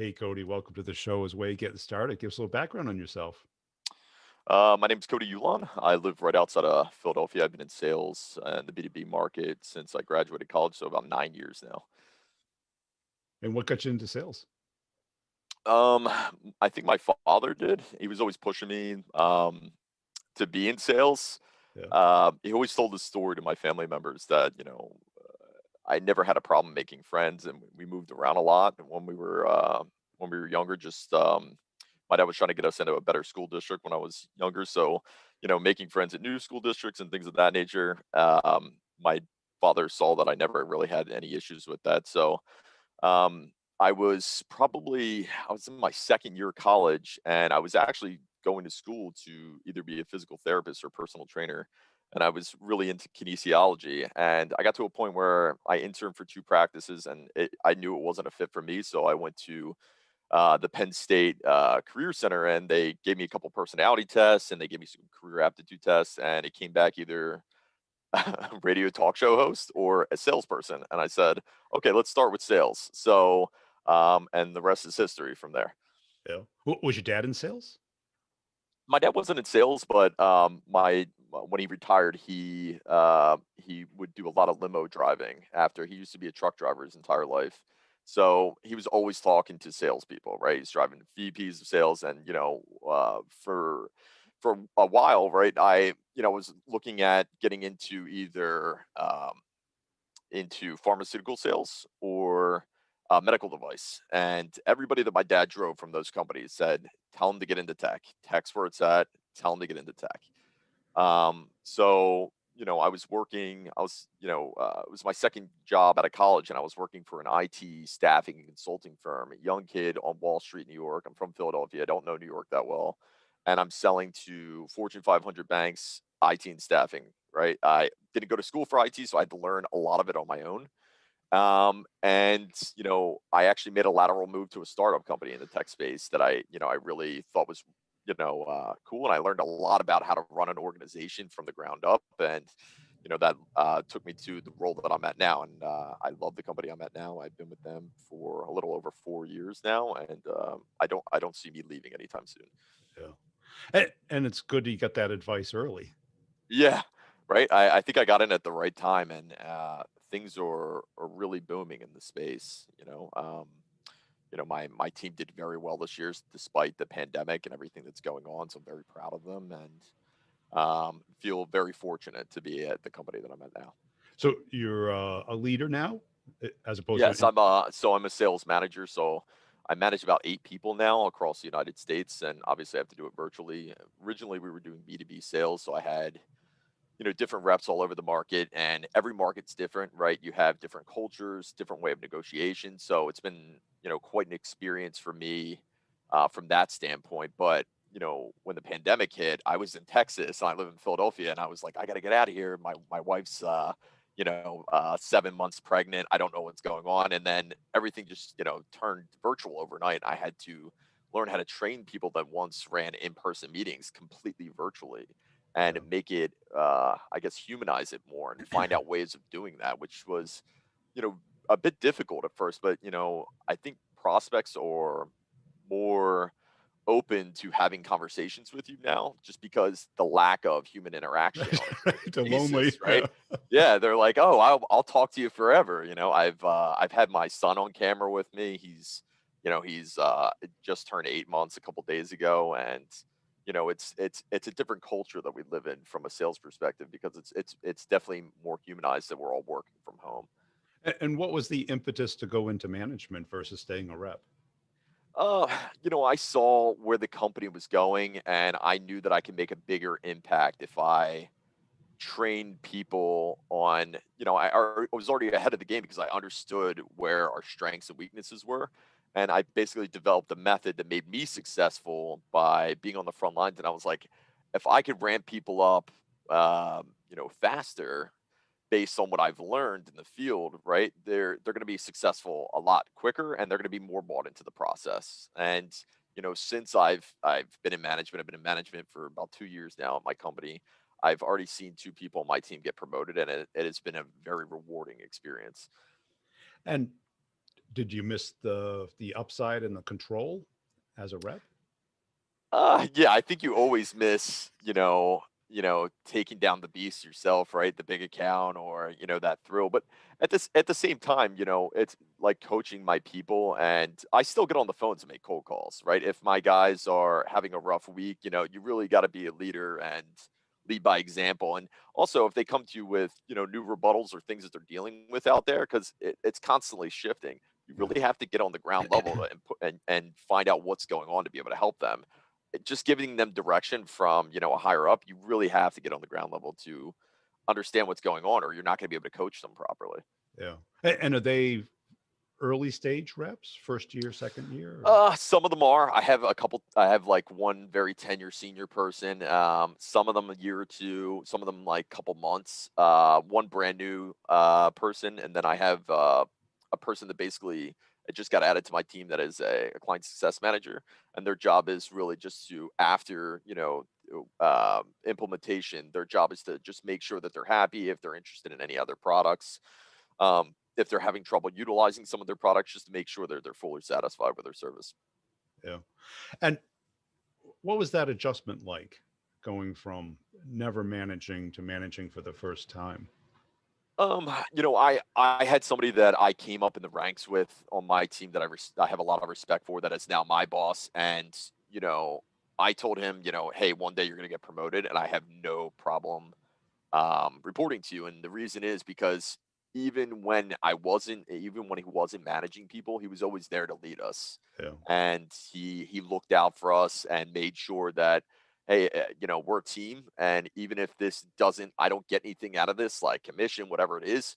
Hey, Cody, welcome to the show. As way getting started, give us a little background on yourself. My name's Cody Yulon. I live right outside of Philadelphia. I've been in sales and the B2B market since I graduated college, so about 9 years now. And what got you into sales? Um, I think my father did. He was always pushing me to be in sales. Yeah. He always told the story to my family members that I never had a problem making friends, and we moved around a lot. And when we were younger, just my dad was trying to get us into a better school district when I was younger. So, making friends at new school districts and things of that nature. My father saw that I never really had any issues with that. So, um, I was in my second year of college, and I was actually going to school to either be a physical therapist or personal trainer. And I was really into kinesiology. And I got to a point where I interned for two practices, and I knew it wasn't a fit for me. So I went to the Penn State Career Center, and they gave me a couple personality tests, and they gave me some career aptitude tests, and it came back either radio talk show host or a salesperson. And I said, okay, let's start with sales. So, and the rest is history from there. Yeah. Was your dad in sales? My dad wasn't in sales, but when he retired, he would do a lot of limo driving. After he used to be a truck driver his entire life, so he was always talking to salespeople. Right, he's driving VPs of sales, and for a while, right, I was looking at getting into either into pharmaceutical sales or medical device. And everybody that my dad drove from those companies said, tell him to get into tech. Tech's where it's at. Tell him to get into tech. I was working, it was my second job out of college, and I was working for an IT staffing and consulting firm, a young kid on Wall Street, New York. I'm from Philadelphia. I don't know New York that well. And I'm selling to Fortune 500 banks, IT and staffing, right? I didn't go to school for IT, so I had to learn a lot of it on my own. I actually made a lateral move to a startup company in the tech space that I really thought was, cool. And I learned a lot about how to run an organization from the ground up. And, that took me to the role that I'm at now. And I love the company I'm at now. I've been with them for a little over 4 years now. And I don't see me leaving anytime soon. Yeah. And it's good you got that advice early. Yeah, right. I think I got in at the right time, and things are really booming in the space. My team did very well this year, despite the pandemic and everything that's going on. So I'm very proud of them, and feel very fortunate to be at the company that I'm at now. So you're a leader now, as opposed to Yes, I'm a sales manager, so I manage about 8 people now across the United States, and obviously I have to do it virtually. Originally, we were doing B2B sales, so I had different reps all over the market, and every market's different, right? You have different cultures, different way of negotiation. So it's been, quite an experience for me from that standpoint. But, when the pandemic hit, I was in Texas and I live in Philadelphia, and I was like, I got to get out of here. My wife's, 7 months pregnant. I don't know what's going on. And then everything just, turned virtual overnight. I had to learn how to train people that once ran in-person meetings completely virtually and yeah. make it, I guess, humanize it more and find out ways of doing that, which was, you know, a bit difficult at first. But I think prospects are more open to having conversations with you now, just because the lack of human interaction on a daily To lonely. basis, Yeah. right? Yeah, they're like, oh, I'll talk to you forever. I've had my son on camera with me. He's just turned 8 months a couple days ago, and it's a different culture that we live in from a sales perspective, because it's definitely more humanized that we're all working from home. And what was the impetus to go into management versus staying a rep? uh I saw where the company was going, and I knew that I could make a bigger impact if I trained people on, I was already ahead of the game because I understood where our strengths and weaknesses were. And I basically developed a method that made me successful by being on the front lines. And I was like, if I could ramp people up, faster, based on what I've learned in the field, right? They're going to be successful a lot quicker, and they're going to be more bought into the process. And since I've been in management, I've been in management for about 2 years now at my company. I've already seen two people on my team get promoted, and it has been a very rewarding experience. And Did you miss the upside and the control as a rep? Yeah, I think you always miss, taking down the beast yourself, right? The big account or, that thrill. But at the same time, it's like coaching my people and I still get on the phone to make cold calls, right? If my guys are having a rough week, you really got to be a leader and lead by example. And also if they come to you with, new rebuttals or things that they're dealing with out there, because it's constantly shifting. You Yeah. really have to get on the ground level and find out what's going on to be able to help them. Just giving them direction from, a higher up, you really have to get on the ground level to understand what's going on, or you're not going to be able to coach them properly. Yeah. And are they early stage reps, first year, second year? Some of them are. I have a couple. I have like one very tenure senior person. Some of them a year or two. Some of them like a couple months. One brand new person, and then I have a person that basically it just got added to my team that is a client success manager, and their job is really just to after implementation. Their job is to just make sure that they're happy if they're interested in any other products. If they're having trouble utilizing some of their products, just to make sure they're fully satisfied with their service. Yeah. And what was that adjustment like, going from never managing to managing for the first time? I had somebody that I came up in the ranks with on my team that I have a lot of respect for that is now my boss, and you know, I told him, hey, one day you're going to get promoted, and I have no problem reporting to you. And the reason is because even when he wasn't managing people, he was always there to lead us. Yeah. And he looked out for us and made sure that, hey, we're a team. And even if I don't get anything out of this, like commission, whatever it is,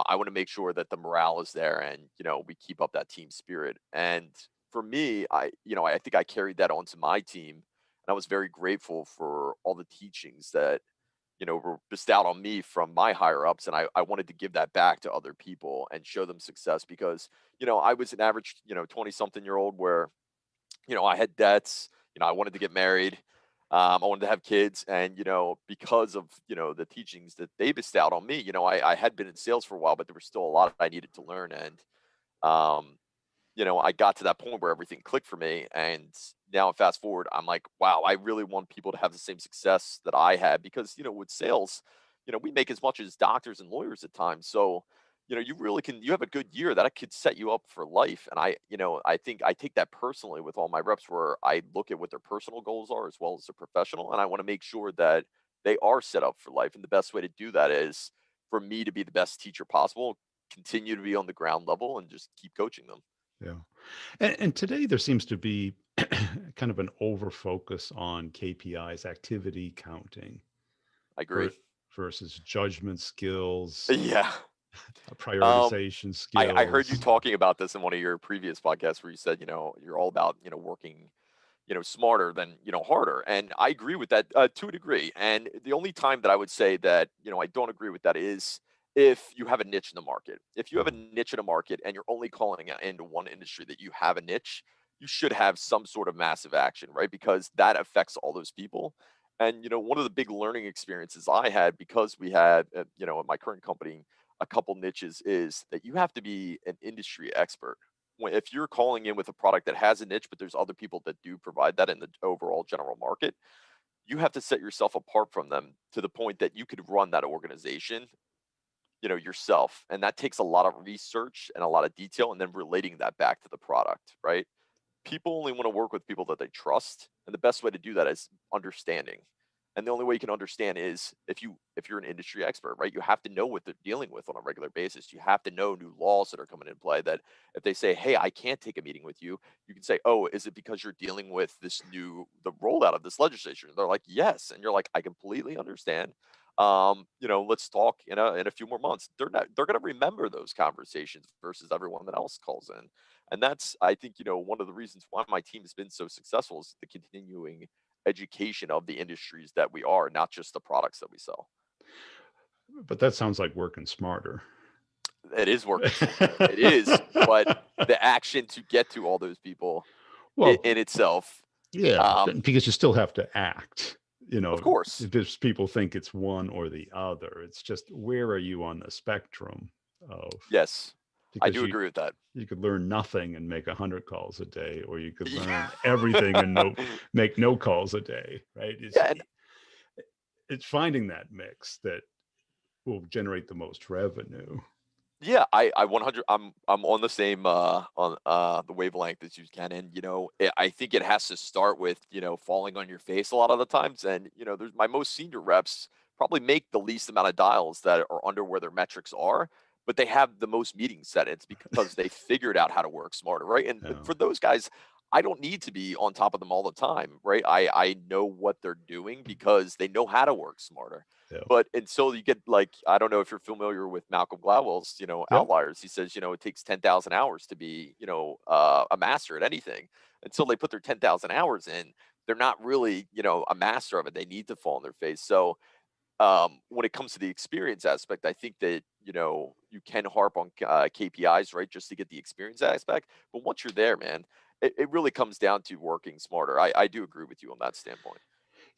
I want to make sure that the morale is there and, we keep up that team spirit. And for me, I think I carried that onto my team. And I was very grateful for all the teachings that were bestowed on me from my higher ups. And I wanted to give that back to other people and show them success because, I was an average, 20 something year old where, I had debts, I wanted to get married. I wanted to have kids. And, because of, the teachings that they bestowed on me, I had been in sales for a while, but there was still a lot I needed to learn. And, um, I got to that point where everything clicked for me. And now fast forward, I'm like, wow, I really want people to have the same success that I had because, with sales, we make as much as doctors and lawyers at times. So, you really you have a good year that could set you up for life. And I think I take that personally with all my reps where I look at what their personal goals are as well as their professional. And I want to make sure that they are set up for life. And the best way to do that is for me to be the best teacher possible, continue to be on the ground level and just keep coaching them. Yeah. And today there seems to be kind of an over focus on KPIs, activity counting, I agree. ver- versus judgment skills, Yeah. Um, prioritization I heard you skills. talking about this in one of your previous podcasts where you said, you're all about, working, smarter than, harder. And I agree with that to a degree. And the only time that I would say that, I don't agree with that is if you have a niche in the market. If you have a niche in a market and you're only calling it into one industry that you have a niche, you should have some sort of massive action, right? Because that affects all those people. And, one of the big learning experiences I had because we had, at my current company, a couple niches is that you have to be an industry expert if you're calling in with a product that has a niche, but there's other people that do provide that in the overall general market, you have to set yourself apart from them to the point that you could run that organization, yourself. And that takes a lot of research and a lot of detail and then relating that back to the product, right? People only want to work with people that they trust, and the best way to do that is understanding. And the only way you can understand is if you're an industry expert, right? You have to know what they're dealing with on a regular basis. You have to know new laws that are coming into play that if they say, hey, I can't take a meeting with you, you can say, oh, is it because you're dealing with the rollout of this legislation? They're like, yes. And you're like, I completely understand. Let's talk in a few more months. They're gonna remember those conversations versus everyone that else calls in. And that's, I think, one of the reasons why my team has been so successful is the continuing education of the industries that we are, not just the products that we sell. But that sounds like working smarter. It is working smarter. It is, but the action to get to all those people Well, in itself, yeah, um, because you still have to act. of course. If people think it's one or the other, it's just where are you on the spectrum of? Yes. I because do agree with that. you could learn nothing and make 100 calls a day, or you could learn everything and make no calls a day, right? Yeah, and It's finding that mix that will generate the most revenue. yeah, I 100 I'm on the same on the wavelength as you can, and I think it has to start with falling on your face a lot of the times, and there's my most senior reps probably make the least amount of dials that are under where their metrics are, but they have the most meetings set. It's because they figured out how to work smarter, right? And Yeah. for those guys, I don't need to be on top of them all the time, right? I know what they're doing because they know how to work smarter. Yeah. But until you get like, I don't know if you're familiar with Malcolm Gladwell's, Yep. outliers. He says, it takes 10,000 hours to be, a master at anything. Until they put their 10,000 hours in, they're not really, a master of it. They need to fall on their face. So when it comes to the experience aspect, I think that, you can harp on KPIs, right? Just to get the experience aspect. But once you're there, man, it really comes down to working smarter. I do agree with you on that standpoint.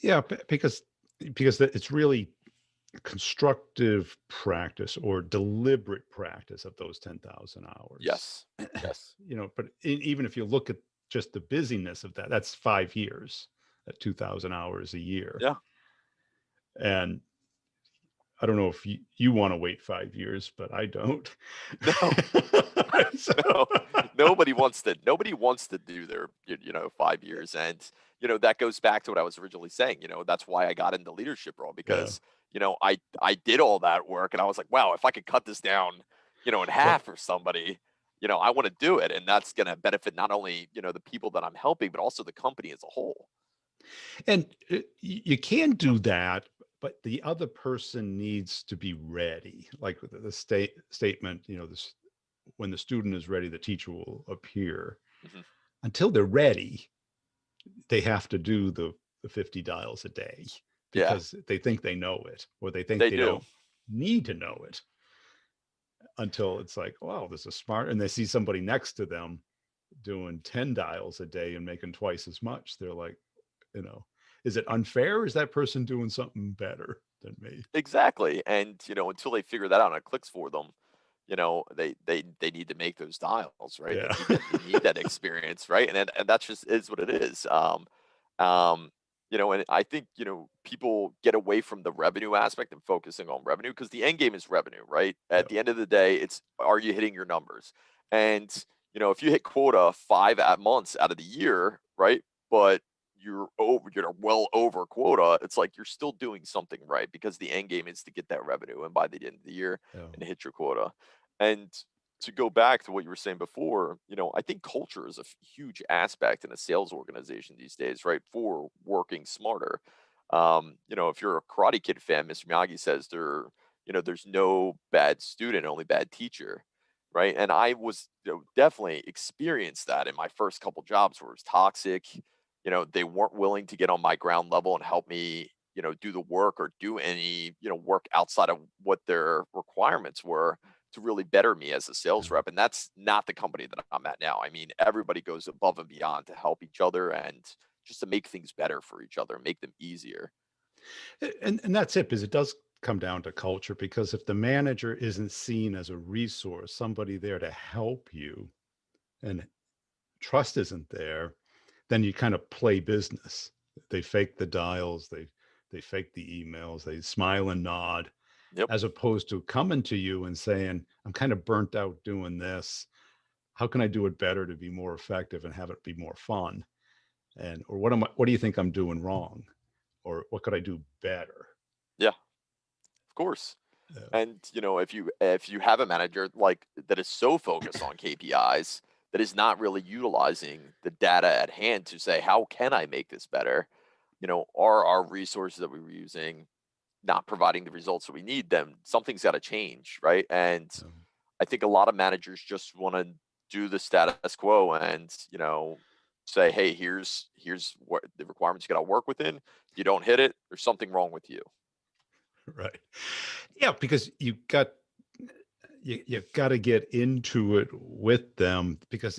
Yeah, because it's really constructive practice or deliberate practice of those 10,000 hours. Yes. Yes. But even if you look at just the busyness of that, that's 5 years at 2,000 hours a year. Yeah. And I don't know if you want to wait 5 years, but I don't. No. So, No, nobody wants to do their 5 years, and that goes back to what I was originally saying. That's why I got into leadership role, yeah. because I did all that work, and I was like, wow, if I could cut this down in Well, half for somebody, I want to do it, and that's going to benefit not only the people that I'm helping, but also the company as a whole. and you can do that, but the other person needs to be ready. Like the statement, this, when the student is ready, the teacher will appear. Mhm. Until they're ready, they have to do the 50 dials a day Yeah, because they think they know it, or they think they they do. don't need to know it, until it's like, wow, this is smart. And they see somebody next to them doing 10 dials a day and making twice as much. They're like, you know, is it unfair? Is that person doing something better than me? Exactly, and until they figure that out and it clicks for them, they need to make those dials, right? Yeah. They need that experience, right? And that's just is what it is. Um, and I think people get away from the revenue aspect and focusing on revenue, because the end game is revenue, right? Yeah. At the end of the day, it's, are you hitting your numbers? And if you hit quota 5 months out of the year, right? But you're well over quota, it's like you're still doing something right, because the end game is to get that revenue and by the end of the year Yeah. and hit your quota. And to go back to what you were saying before, I think culture is a huge aspect in a sales organization these days, right? For working smarter. If you're a Karate Kid fan, Mr. Miyagi says there's no bad student, only bad teacher, right? And I was, definitely experienced that in my first couple jobs where it was toxic. They weren't willing to get on my ground level and help me, do the work or do any, work outside of what their requirements were to really better me as a sales rep. And that's not the company that I'm at now. I mean, everybody goes above and beyond to help each other and just to make things better for each other, make them easier. And that's it, because it does come down to culture. Because if the manager isn't seen as a resource, somebody there to help you, and trust isn't there, then you kind of play business. They fake the dials, they fake the emails, they smile and nod, Yep. as opposed to coming to you and saying, I'm kind of burnt out doing this. How can I do it better to be more effective and have it be more fun? And or what do you think I'm doing wrong? Or what could I do better? Yeah, of course. Uh, And if you have a manager like that is so focused on KPIs that is not really utilizing the data at hand to say, how can I make this better? Are our resources that we were using not providing the results that we need? Then something's got to change, right? And um, I think a lot of managers just want to do the status quo and say, hey, here's what the requirements you got to work within. If you don't hit it, there's something wrong with you. right. Yeah, because you got to get into it with them, because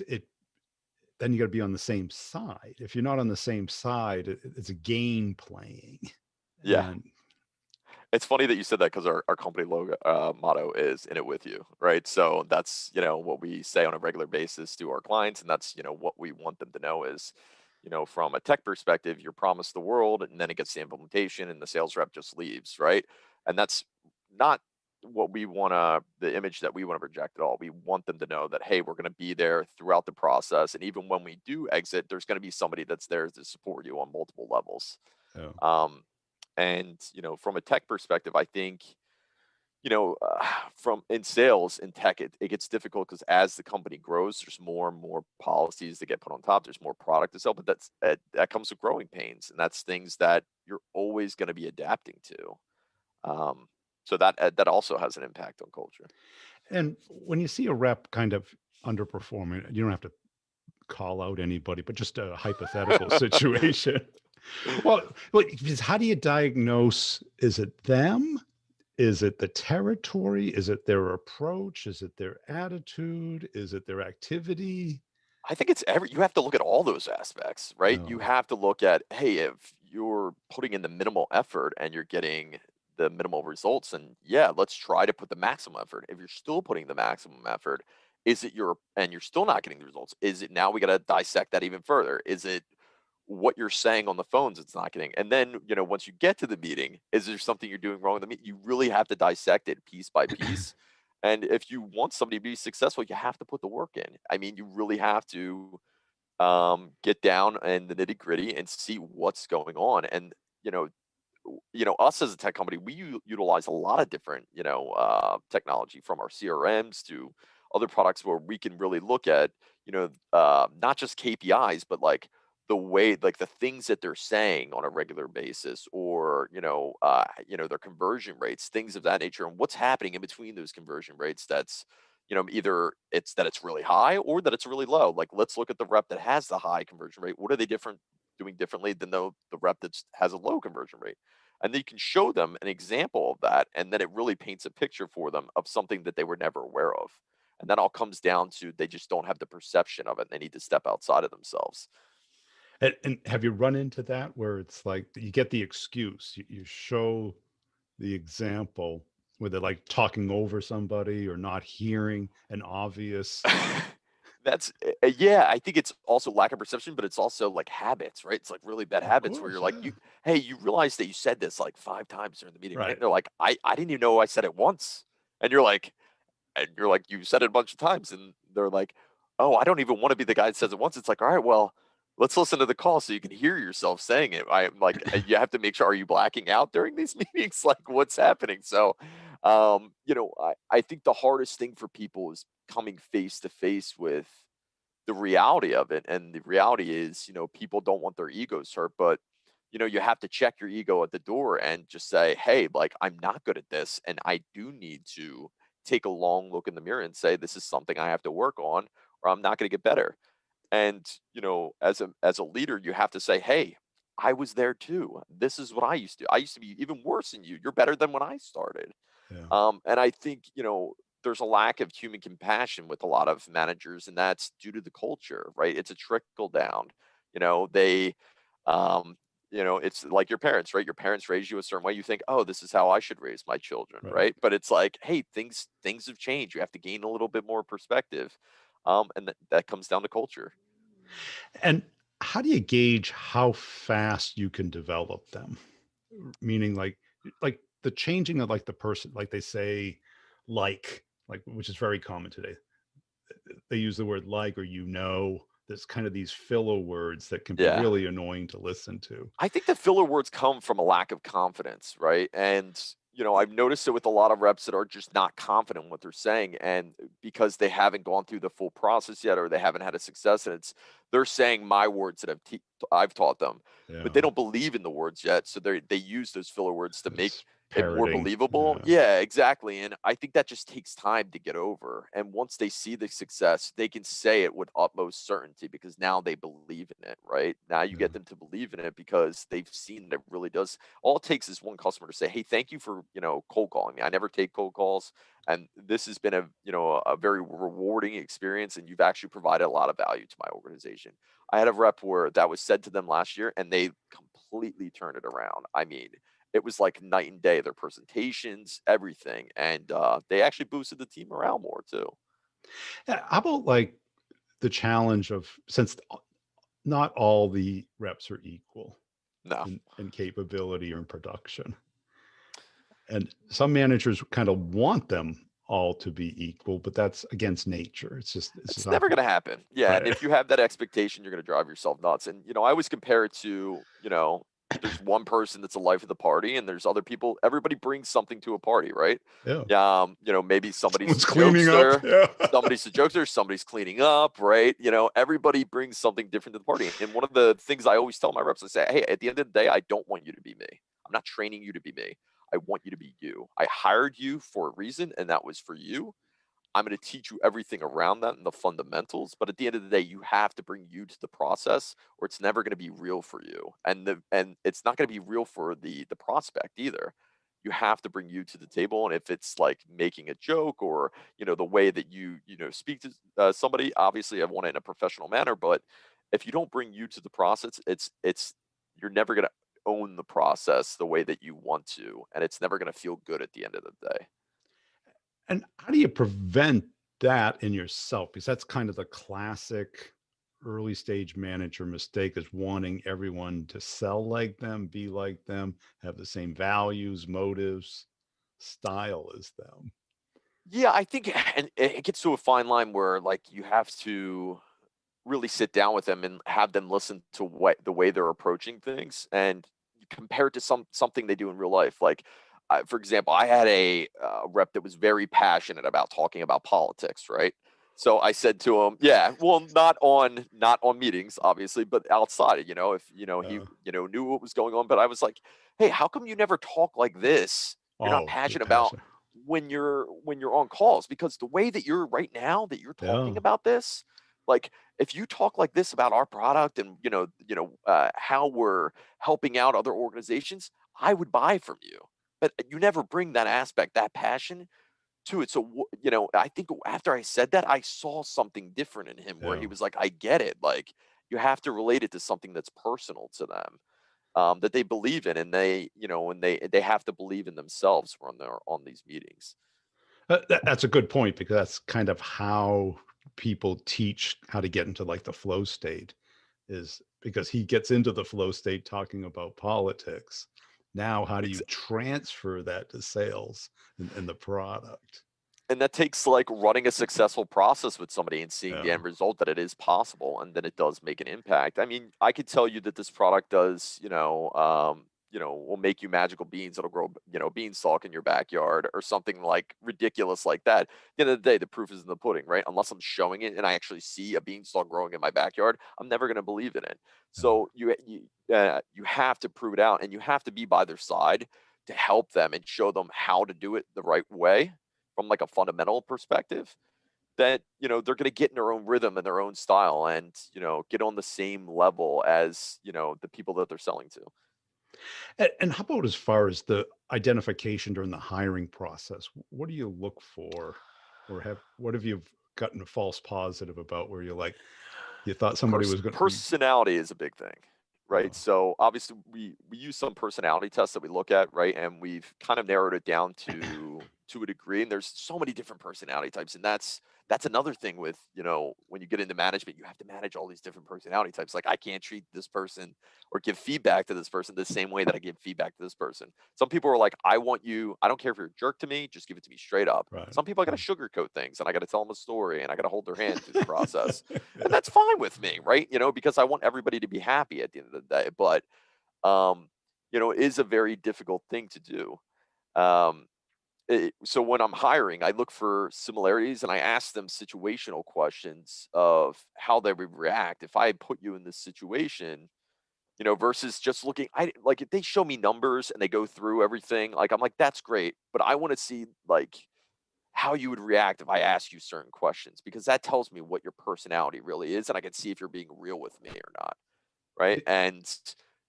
then you got to be on the same side. If you're not on the same side, it's a game playing. Yeah. And It's funny that you said that because our company logo motto is "In it with you," right? So that's what we say on a regular basis to our clients, and that's what we want them to know is, from a tech perspective, you're promised the world, and then it gets the implementation, and the sales rep just leaves, right? And that's not what we want to the image that we want to project at all. We want them to know that hey, we're going to be there throughout the process, and even when we do exit, there's going to be somebody that's there to support you on multiple levels. Yeah. Um, and from a tech perspective, I think from in sales in tech, it gets difficult because as the company grows, there's more and more policies that get put on top. There's more product to sell, but that comes with growing pains, and that's things that you're always going to be adapting to. Um, so that also has an impact on culture. And when you see a rep kind of underperforming, you don't have to call out anybody, but just a hypothetical situation. Well, because how do you diagnose? Is it them? Is it the territory? Is it their approach? Is it their attitude? Is it their activity? I think it's you have to look at all those aspects, right? You Oh, have to look at, hey, if you're putting in the minimal effort and you're getting the minimal results, and yeah, let's try to put the maximum effort. If you're still putting the maximum effort, is it your and you're still not getting the results? Is it now we got to dissect that even further? Is it what you're saying on the phones it's not getting? And then, once you get to the meeting, is there something you're doing wrong in the meeting? You really have to dissect it piece by piece. And if you want somebody to be successful, you have to put the work in. I mean, you really have to get down in the nitty gritty and see what's going on. And you know, us as a tech company, we utilize a lot of different, technology from our CRMs to other products where we can really look at, not just KPIs, but like the way, like the things that they're saying on a regular basis, or their conversion rates, things of that nature, and what's happening in between those conversion rates. That's either it's that it's really high or that it's really low. Like let's look at the rep that has the high conversion rate. What are they doing differently than the rep that has a low conversion rate? And then you can show them an example of that, and then it really paints a picture for them of something that they were never aware of. And that all comes down to they just don't have the perception of it. They need to step outside of themselves. and have you run into that where it's like you get the excuse, you show the example where they're like talking over somebody or not hearing an obvious. That's yeah, I think it's also lack of perception, but it's also like habits, right? It's like really bad Of habits where you're course, like, yeah. you hey, you realize that you said this like 5 times during the meeting, right? Right. And they're like, I didn't even know I said it once. And you're like, you said it a bunch of times, and they're like, oh, I don't even want to be the guy that says it once. It's like, all right, well, let's listen to the call so you can hear yourself saying it. I'm like, you have to make sure, are you blacking out during these meetings? Like, what's happening? So, I think the hardest thing for people is coming face to face with the reality of it. And the reality is, people don't want their egos hurt, but you have to check your ego at the door and just say, hey, like, I'm not good at this. And I do need to take a long look in the mirror and say, this is something I have to work on, or I'm not going to get better. And, as a leader, you have to say, hey, I was there too. This is what I used to. I used to be even worse than you. You're better than when I started. Yeah. And I think, there's a lack of human compassion with a lot of managers, and that's due to the culture, right? It's a trickle down. They, um, it's like your parents, right? Your parents raise you a certain way. You think, oh, this is how I should raise my children, Right. right? But it's like, hey, things have changed. You have to gain a little bit more perspective, and that comes down to culture. And how do you gauge how fast you can develop them? Meaning like the changing of like the person, like they say, like which is very common today. They use the word like or there's kind of these filler words that can be Yeah. really annoying to listen to. I think the filler words come from a lack of confidence, right? And, I've noticed it with a lot of reps that are just not confident in what they're saying. And because they haven't gone through the full process yet, or they haven't had a success, and they're saying my words that I've taught them, but they Yeah. don't believe in the words yet. So they use those filler words to make It's it more parroting. believable. Yeah. Yeah, exactly. And I think that just takes time to get over. And once they see the success, they can say it with utmost certainty because now they believe in it, right? Now you get Yeah. them to believe in it because they've seen that it really does. All it takes is one customer to say, "Hey, thank you for, cold calling me. I never take cold calls, and this has been a very rewarding experience, and you've actually provided a lot of value to my organization." I had a rep where that was said to them last year, and they completely turned it around. I mean, it was like night and day, their presentations, everything. And they actually boosted the team morale more too. How about like the challenge of since not all the reps are equal No. in capability or in production, and some managers kind of want them all to be equal, but that's against nature. It's It's not never gonna happen. Yeah, and right. if you have that expectation, you're gonna drive yourself nuts. And, I always compare it to, there's one person that's the life of the party, and there's other people. Everybody brings something to a party, right? Yeah, Maybe somebody's someone's the cleaning up. jokester, Yeah. somebody's cleaning up, right? Everybody brings something different to the party. And one of the things I always tell my reps, I say, hey, at the end of the day, I don't want you to be me. I'm not training you to be me. I want you to be you. I hired you for a reason, and that was for you. I'm going to teach you everything around that and the fundamentals. But at the end of the day, you have to bring you to the process, or it's never going to be real for you. And it's not going to be real for the prospect either. You have to bring you to the table. And if it's like making a joke, or the way that you speak to somebody, obviously I want it in a professional manner. But if you don't bring you to the process, it's you're never going to own the process the way that you want to, and it's never going to feel good at the end of the day. And how do you prevent that in yourself? Because that's kind of the classic early stage manager mistake, is wanting everyone to sell like them, be like them, have the same values, motives, style as them. Yeah, I think, and it gets to a fine line where like you have to really sit down with them and have them listen to what the way they're approaching things, and compare it to something they do in real life. Like, for example, I had a rep that was very passionate about talking about politics, right? So I said to him, yeah, well, not on meetings, obviously, but outside, if he Uh, knew what was going on. But I was like, hey, how come you never talk like this? You're not oh, the passionate about passion. when you're on calls, because the way that you're right now that you're talking Yeah, about this, like, if you talk like this about our product, and how we're helping out other organizations, I would buy from you. But you never bring that aspect, that passion to it. So I think after I said that, I saw something different in him, where yeah. he was like, I get it. Like, you have to relate it to something that's personal to them, that they believe in, and they have to believe in themselves when they're on these meetings. That's a good point, because that's kind of how people teach how to get into like the flow state, is because he gets into the flow state talking about politics. Now, how do you transfer that to sales and the product? And that takes like running a successful process with somebody and seeing the Yeah. end result, that it is possible, and then it does make an impact. I mean, I could tell you that this product does, will make you magical beans that'll grow, beanstalk in your backyard, or something like ridiculous like that. At the end of the day, the proof is in the pudding, right? Unless I'm showing it and I actually see a beanstalk growing in my backyard, I'm never going to believe in it. Yeah. So you have to prove it out, and you have to be by their side to help them and show them how to do it the right way, from like a fundamental perspective, that they're going to get in their own rhythm and their own style, and get on the same level as the people that they're selling to. And how about as far as the identification during the hiring process? What do you look for, or what have you gotten a false positive about, where you're like, you thought somebody was going to be, Personality is a big thing, right? uh, So obviously we use some personality tests that we look at, right? And we've kind of narrowed it down to a degree. And there's so many different personality types, and that's another thing with, when you get into management, you have to manage all these different personality types. Like, I can't treat this person or give feedback to this person the same way that I give feedback to this person. Some people are like, I don't care if you're a jerk to me, just give it to me straight up. right? Some people, I got to sugarcoat things, and I got to tell them a story, and I got to hold their hand through the process. And that's fine with me, right? Because I want everybody to be happy at the end of the day. But it is a very difficult thing to do. Um, so when I'm hiring, I look for similarities, and I ask them situational questions of how they would react if I put you in this situation, versus just looking. I like, if they show me numbers and they go through everything, like, I'm like, that's great, but I want to see like how you would react if I ask you certain questions, because that tells me what your personality really is, and I can see if you're being real with me or not, right? And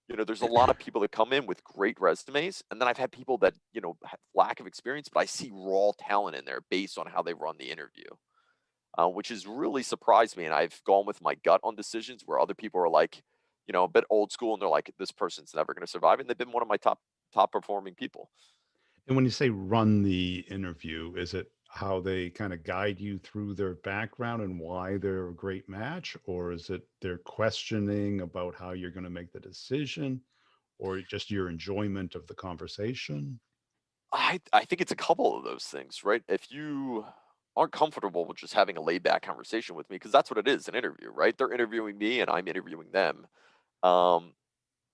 there's a lot of people that come in with great resumes, and then I've had people that have lack of experience, but I see raw talent in there based on how they run the interview, which has really surprised me. And I've gone with my gut on decisions where other people are like, a bit old school, and they're like, this person's never going to survive, and they've been one of my top top performing people. And when you say run the interview, is it how they kind of guide you through their background and why they're a great match? Or is it their questioning about how you're going to make the decision? Or just your enjoyment of the conversation? I think it's a couple of those things, right? If you aren't comfortable with just having a laid back conversation with me, because that's what it is, an interview, right? They're interviewing me and I'm interviewing them. Um,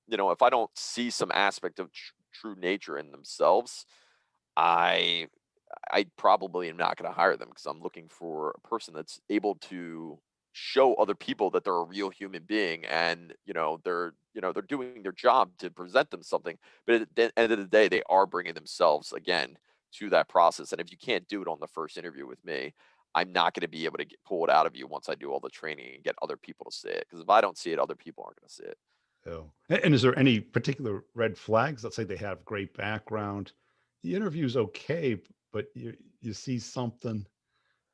if I don't see some aspect of true nature in themselves, I I probably am not going to hire them because I'm looking for a person that's able to show other people that they're a real human being, and they're doing their job to present them something, but at the end of the day they are bringing themselves again to that process. And if you can't do it on the first interview with me, I'm not going to be able to pull it out of you once I do all the training and get other people to see it, because if I don't see it, other people aren't going to see it. Oh. And is there any particular red flags? Let's say they have great background. The interview's okay, but you see something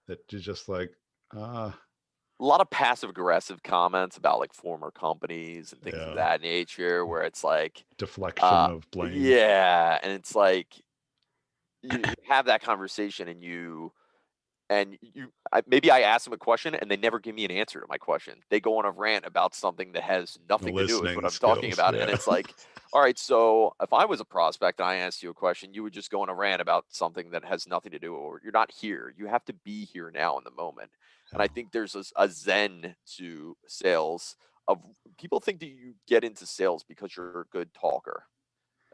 that you're just like, ah, A lot of passive aggressive comments about like former companies and things of yeah, that nature, where it's like, deflection of blame. yeah, and it's like you have that conversation and maybe I ask them a question and they never give me an answer to my question. They go on a rant about something that has The nothing to do with what listening I'm talking skills. about, and Yeah. it's like, all right, so if I was a prospect and I asked you a question, you would just go on a rant about something that has nothing to do, or you're not here. You have to be here now in the moment. And I Yeah. think there's a zen to sales of people think that you get into sales because you're a good talker.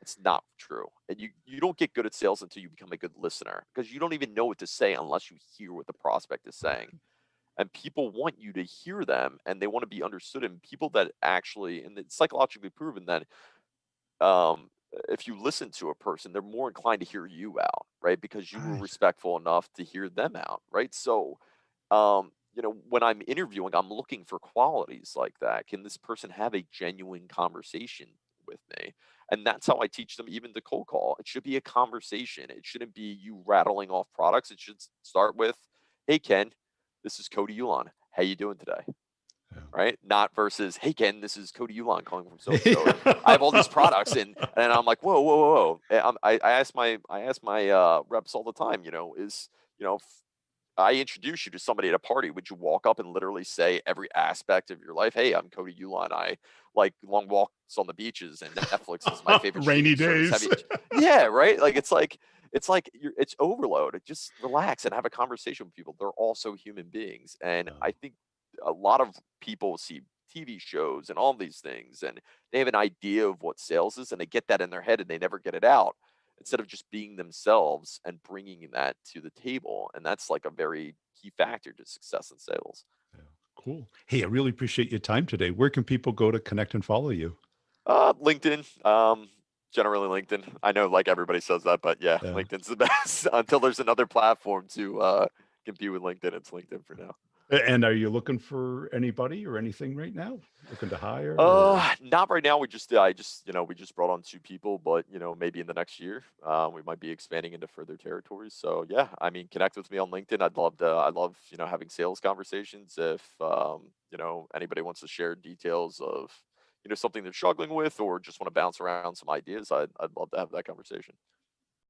It's not true. And you don't get good at sales until you become a good listener, because you don't even know what to say unless you hear what the prospect is saying. And people want you to hear them and they want to be understood. And people that actually, and it's psychologically proven that um, if you listen to a person, they're more inclined to hear you out, right? Because you were Right. respectful enough to hear them out, right? So, when I'm interviewing, I'm looking for qualities like that. Can this person have a genuine conversation with me? And that's how I teach them even the cold call. It should be a conversation. It shouldn't be you rattling off products. It should start with, "Hey Ken, this is Cody Ulan. How you doing today?" Right? Not versus, "Hey Ken, this is Cody Ulan calling from so and so, and I have all these products," and I'm like, "Whoa, whoa, whoa, whoa!" I ask my reps all the time. If I introduce you to somebody at a party, would you walk up and literally say every aspect of your life? "Hey, I'm Cody Ulan. I like long walks on the beaches, and Netflix is my favorite Rainy streaming service. Have days. you?" Yeah, right. Like it's like it's overload. Just relax and have a conversation with people. They're also human beings, and I Oh, think a lot of people see TV shows and all these things, and they have an idea of what sales is, and they get that in their head, and they never get it out, instead of just being themselves and bringing that to the table. And that's like a very key factor to success in sales. yeah. Cool. Hey, I really appreciate your time today. Where can people go to connect and follow you? LinkedIn, generally LinkedIn. I know like everybody says that, but yeah, Yeah. LinkedIn's the best until there's another platform to compete with LinkedIn. It's LinkedIn for now. And are you looking for anybody or anything right now? Looking to hire or Not right now. We just brought on 2 people, but, maybe in the next year, we might be expanding into further territories. So yeah, I mean, connect with me on LinkedIn. I love, having sales conversations. If, anybody wants to share details of, something they're struggling with or just want to bounce around some ideas, I'd love to have that conversation.